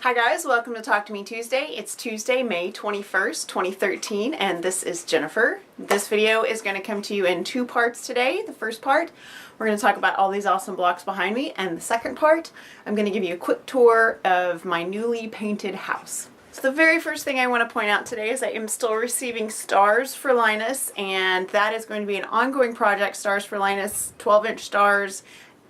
Hi guys, welcome to Talk to Me Tuesday. It's Tuesday, May 21st, 2013, and this is Jennifer. This video is going to come to you in two parts today. The first part, we're going to talk about all these awesome blocks behind me, and the second part, I'm going to give you a quick tour of my newly painted house. So the very first thing I want to point out today is I am still receiving stars for Linus, and that is going to be an ongoing project. Stars for Linus, 12-inch stars,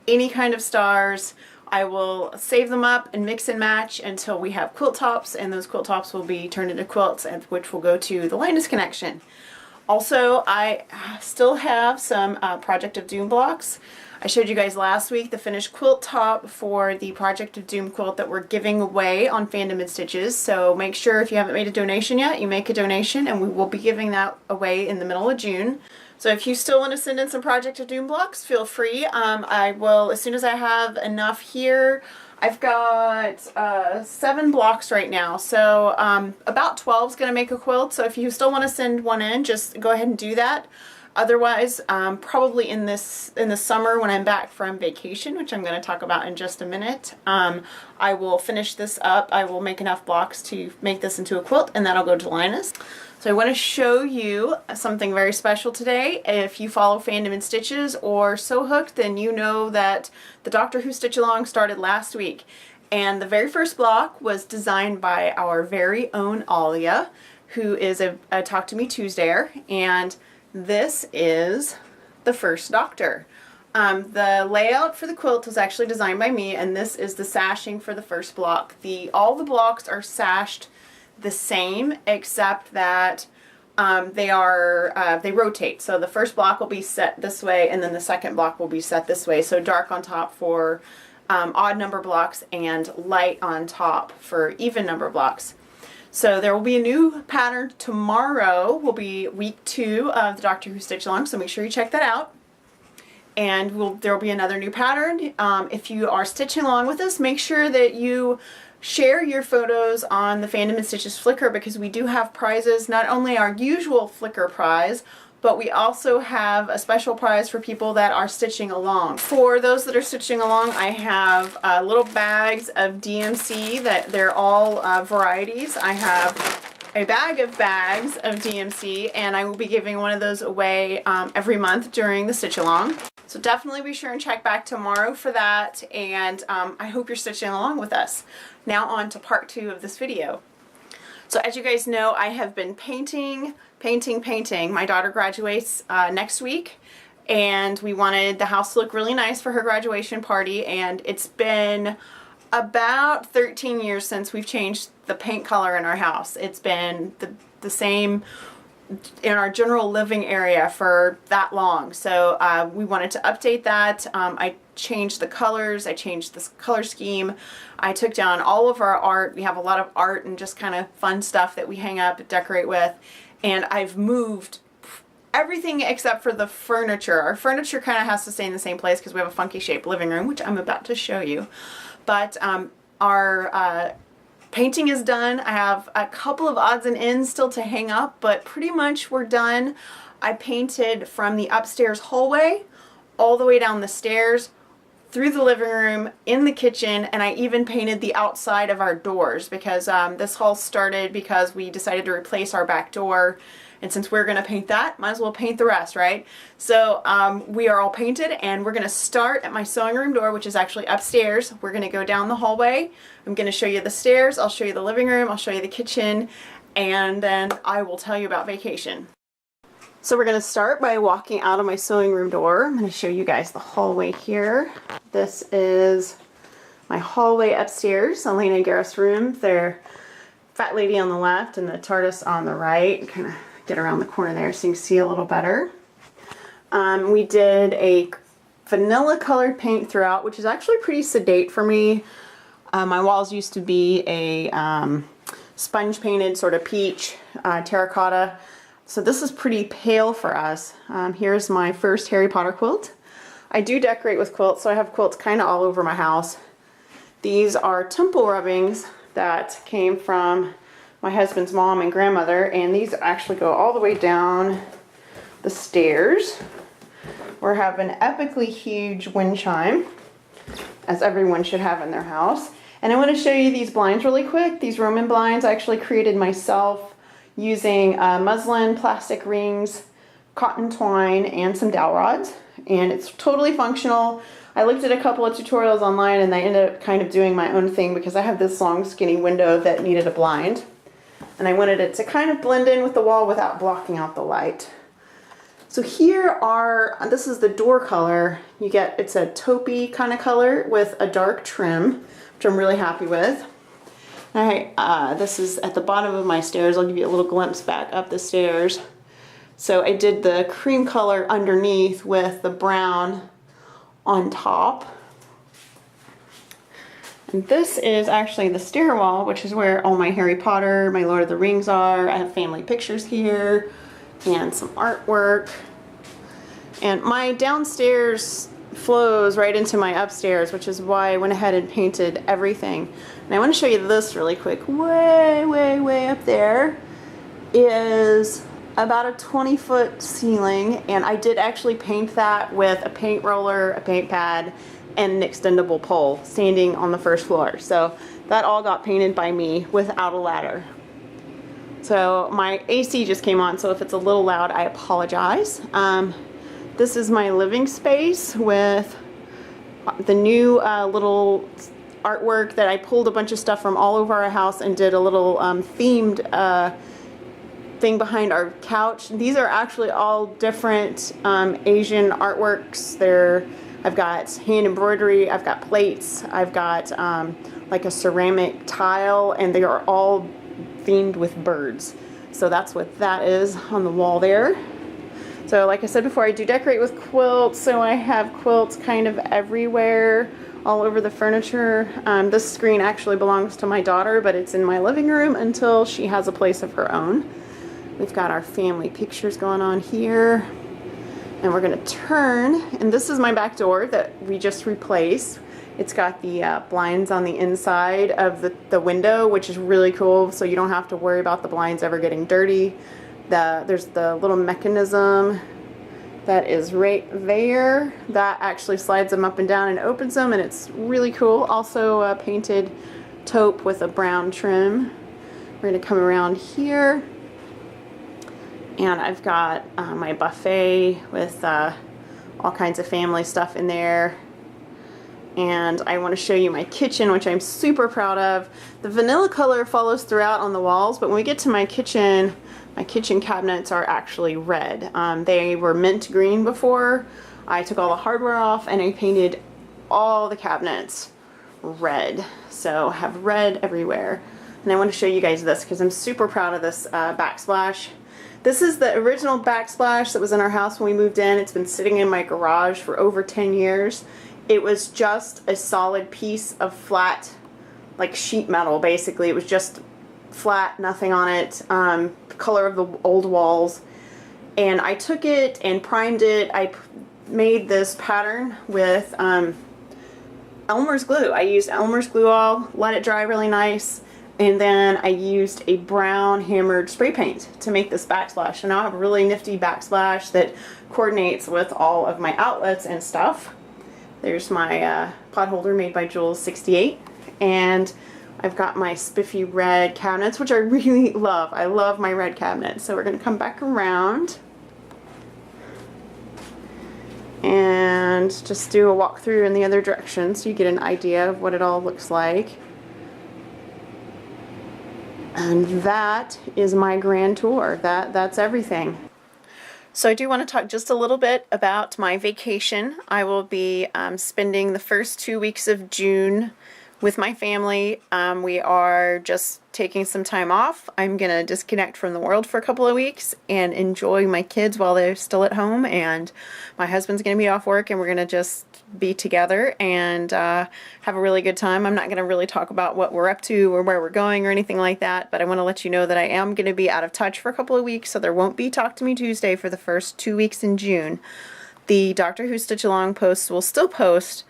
any kind of stars. I will save them up and mix and match until we have quilt tops, and those quilt tops will be turned into quilts, and which will go to the Linus Connection. Also, I still have some Project of Doom blocks. I showed you guys last week the finished quilt top for the Project of Doom quilt that we're giving away on Fandom and Stitches. So make sure if you haven't made a donation yet, you make a donation, and we will be giving that away in the middle of June. So if you still want to send in some Project of Doom blocks, feel free. I will, as soon as I have enough here. I've got 7 blocks right now, so about 12 is going to make a quilt. So if you still want to send one in, just go ahead and do that. Otherwise, probably in the summer when I'm back from vacation, which I'm going to talk about in just a minute, I will finish this up. I will make enough blocks to make this into a quilt, and that'll go to Linus. So I want to show you something very special today. If you follow Fandom and Stitches or So Hooked, then you know that the Doctor Who Stitch Along started last week. And the very first block was designed by our very own Alia, who is a Talk to Me Tuesdayer. And this is the first Doctor. The layout for the quilt was actually designed by me, and this is the sashing for the first block. All the blocks are sashed the same, except that they rotate. So the first block will be set this way, and then the second block will be set this way. So dark on top for odd number blocks, and light on top for even number blocks. So there will be a new pattern tomorrow. Will be week 2 of the Doctor Who Stitch Along, so make sure you check that out. And there will be another new pattern. If you are stitching along with us, make sure that you share your photos on the Fandom and Stitches Flickr, because we do have prizes, not only our usual Flickr prize, but we also have a special prize for people that are stitching along. For those that are stitching along, I have little bags of DMC that they're all varieties. I have a bag of bags of DMC, and I will be giving one of those away every month during the stitch along. So definitely be sure and check back tomorrow for that, and I hope you're stitching along with us. Now on to part 2 of this video. So as you guys know, I have been painting. My daughter graduates next week, and we wanted the house to look really nice for her graduation party, and it's been about 13 years since we've changed the paint color in our house. It's been the same in our general living area for that long, so we wanted to update that. I changed the colors, I changed this color scheme, I took down all of our art. We have a lot of art and just kind of fun stuff that we hang up and decorate with, and I've moved everything except for the furniture. Our furniture kind of has to stay in the same place because we have a funky shaped living room, which I'm about to show you. But our painting is done. I have a couple of odds and ends still to hang up, but pretty much we're done. I painted from the upstairs hallway all the way down the stairs, through the living room, in the kitchen, and I even painted the outside of our doors, because this haul started because we decided to replace our back door, and since we're going to paint that, might as well paint the rest, right? So we are all painted, and we're going to start at my sewing room door, which is actually upstairs. We're going to go down the hallway. I'm going to show you the stairs, I'll show you the living room, I'll show you the kitchen, and then I will tell you about vacation. So we're going to start by walking out of my sewing room door. I'm going to show you guys the hallway here. This is my hallway upstairs, Elena and Gareth's room. They're Fat Lady on the left and the TARDIS on the right. Kind of get around the corner there so you can see a little better. We did a vanilla colored paint throughout, which is actually pretty sedate for me. My walls used to be a sponge painted sort of peach terracotta. So this is pretty pale for us. Here's my first Harry Potter quilt. I do decorate with quilts, so I have quilts kind of all over my house. These are temple rubbings that came from my husband's mom and grandmother, and these actually go all the way down the stairs. We have an epically huge wind chime, as everyone should have in their house. And I want to show you these blinds really quick. These Roman blinds I actually created myself using muslin, plastic rings, cotton twine, and some dowel rods. And it's totally functional. I looked at a couple of tutorials online and I ended up kind of doing my own thing because I have this long skinny window that needed a blind. And I wanted it to kind of blend in with the wall without blocking out the light. So here are, this is the door color. You get, it's a taupey kind of color with a dark trim, which I'm really happy with. This is at the bottom of my stairs. I'll give you a little glimpse back up the stairs. So I did the cream color underneath with the brown on top. And this is actually the stairwell, which is where all my Harry Potter, my Lord of the Rings are. I have family pictures here and some artwork. And my downstairs flows right into my upstairs, which is why I went ahead and painted everything. And I want to show you this really quick. Way up there is about a 20-foot ceiling, and I did actually paint that with a paint roller, a paint pad, and an extendable pole standing on the first floor. So that all got painted by me without a ladder. So my AC just came on, so if it's a little loud, I apologize. This is my living space with the new little artwork that I pulled a bunch of stuff from all over our house and did a little themed thing behind our couch. These are actually all different Asian artworks. I've got hand embroidery, I've got plates, I've got like a ceramic tile, and they are all themed with birds. So that's what that is on the wall there. So like I said before, I do decorate with quilts, so I have quilts kind of everywhere, all over the furniture. This screen actually belongs to my daughter, but it's in my living room until she has a place of her own. We've got our family pictures going on here. And we're going to turn, and this is my back door that we just replaced. It's got the blinds on the inside of the window, which is really cool, so you don't have to worry about the blinds ever getting dirty. There's the little mechanism that is right there. That actually slides them up and down and opens them, and it's really cool. Also painted taupe with a brown trim. We're going to come around here. And I've got my buffet with all kinds of family stuff in there. And I want to show you my kitchen, which I'm super proud of. The vanilla color follows throughout on the walls, but when we get to my kitchen cabinets are actually red. They were mint green before. I took all the hardware off and I painted all the cabinets red. So I have red everywhere. And I want to show you guys this because I'm super proud of this backsplash. This is the original backsplash that was in our house when we moved in. It's been sitting in my garage for over 10 years. It was just a solid piece of flat, like sheet metal basically. It was just flat, nothing on it, color of the old walls. And I took it and primed it. I made this pattern with Elmer's glue. I used Elmer's glue all, let it dry really nice. And then I used a brown hammered spray paint to make this backsplash. And now I have a really nifty backsplash that coordinates with all of my outlets and stuff. There's my pot holder made by Jules 68. And I've got my spiffy red cabinets, which I really love. I love my red cabinets. So we're going to come back around and just do a walkthrough in the other direction so you get an idea of what it all looks like. And that is my grand tour. That's everything. So I do want to talk just a little bit about my vacation. I will be spending the first 2 weeks of June with my family. We are just taking some time off. I'm going to disconnect from the world for a couple of weeks and enjoy my kids while they're still at home. And my husband's going to be off work and we're going to just be together and have a really good time. I'm not going to really talk about what we're up to or where we're going or anything like that, but I want to let you know that I am going to be out of touch for a couple of weeks, so there won't be Talk to Me Tuesday for the first 2 weeks in June. The Doctor Who Stitch Along posts will still post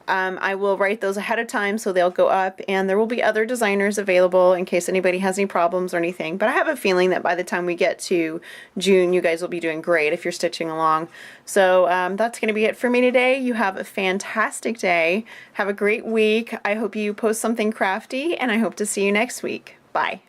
I will write those ahead of time so they'll go up, and there will be other designers available in case anybody has any problems or anything. But I have a feeling that by the time we get to June, you guys will be doing great if you're stitching along. So that's going to be it for me today. You have a fantastic day. Have a great week. I hope you post something crafty, and I hope to see you next week. Bye.